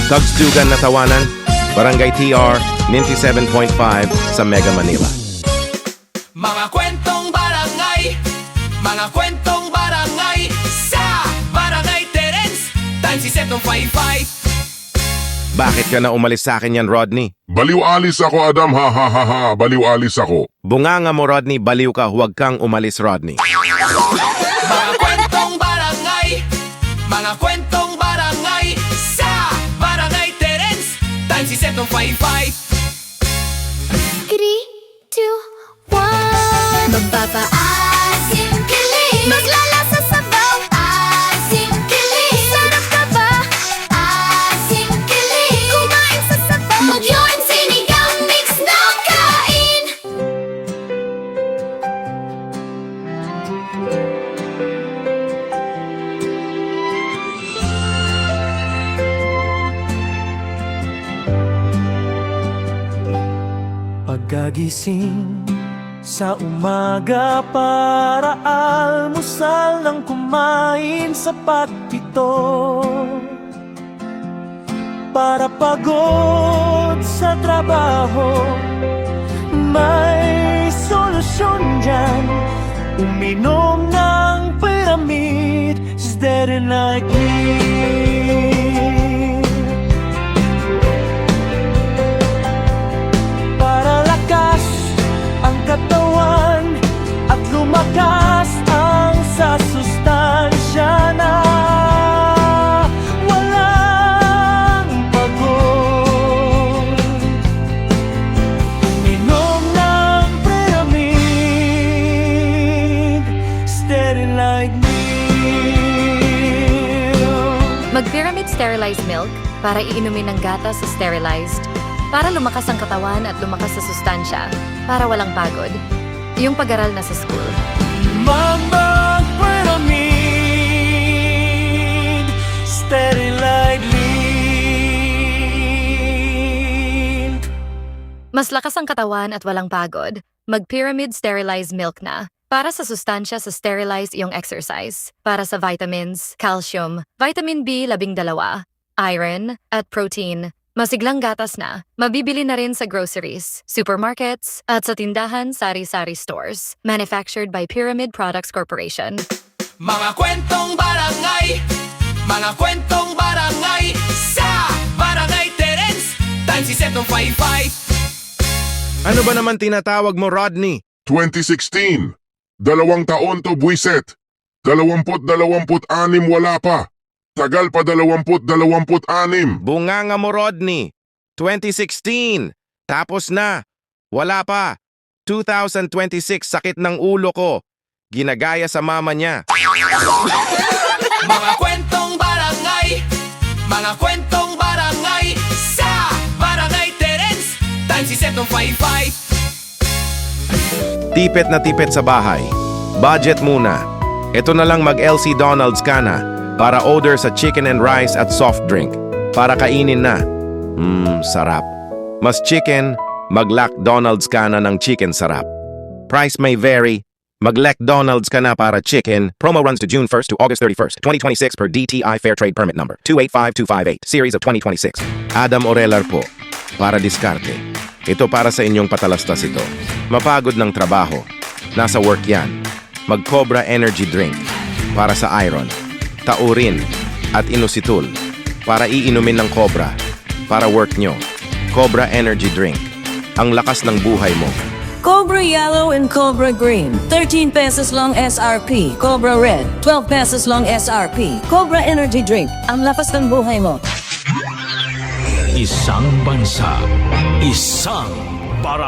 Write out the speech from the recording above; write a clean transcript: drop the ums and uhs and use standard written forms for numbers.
Tugstugan na Tawanan, Barangay TR, 97.5 sa Mega Manila. Mga kwentong barangay, mga kwentong barangay sa Barangay Terence, times isetong 55. Bakit ka na umalis sa akin yan, Rodney? Baliw-alis ako, Adam, ha ha ha ha, baliw-alis ako. Bunganga mo, Rodney, baliw ka, huwag kang umalis, Rodney. Mga kwentong barangay, mga kwentong barangay sa Barangay Terence, times isetong 55. 3, 2, 1 Magpapaasim kilig Maglalasa sabaw Asim kilig Sarap ka ba? Asim kilig Kumain sa sabaw Mag-yun sinigang mix ng kain Pagkagising sa umaga para almusal nang kumain sapat pito para pagod sa trabaho may solusyon dyan uminom ng Pyramid Steady like me. Katawan at lumakas ang sa sustansya na walang pagod. Minom ng Pyramid Steady like milk. Mag-Pyramid Sterilized Milk para iinumin ng gatas sa sterilized. Para lumakas ang katawan at lumakas sa sustansya. Para walang pagod. Yung pag-aral na sa school. Mag-Pyramid Sterilized Milk. Mas lakas ang katawan at walang pagod. Mag-Pyramid Sterilized Milk na. Para sa sustansya sa sterilized iyong exercise. Para sa vitamins, calcium, vitamin B12, iron, at protein. Masiglang gatas na, mabibili na rin sa groceries, supermarkets, at sa tindahan sari-sari stores. Manufactured by Pyramid Products Corporation. Mga kwentong barangay, mga kwentong barangay sa Barangay Terence, times isetong 55. Ano ba naman tinatawag mo, Rodney? 2016, 2 taon to buwiset. 20-26 wala pa. Tagal pa 20-26. Bunganga mo, Rodney. 2016. Tapos na. Wala pa. 2026, sakit ng ulo ko. Ginagaya sa mama niya. Mga kwentong barangay, mga kwentong barangay sa Barangay Terence, times isetong 55. Tipet na tipet sa bahay. Budget muna. Ito na lang mag-LC Donald's ka na. Para order sa chicken and rice at soft drink. Para kainin na. Sarap. Mas chicken, mag-McDonald's ka na ng chicken sarap. Price may vary. Mag-McDonald's ka na para chicken. Promo runs to June 1st to August 31st, 2026 per DTI Fair Trade Permit Number 285258, Series of 2026. Adam Orelar po. Para diskarte. Ito para sa inyong patalastas ito. Mapagod ng trabaho. Nasa work yan. Mag-Cobra Energy Drink. Para sa iron. Taurin at inositol para iinumin ng Cobra para work nyo. Cobra Energy Drink. Ang lakas ng buhay mo. Cobra Yellow and Cobra Green, 13 pesos long SRP. Cobra Red, 12 pesos long SRP. Cobra Energy Drink, ang lakas ng buhay mo. Isang bansa, isang para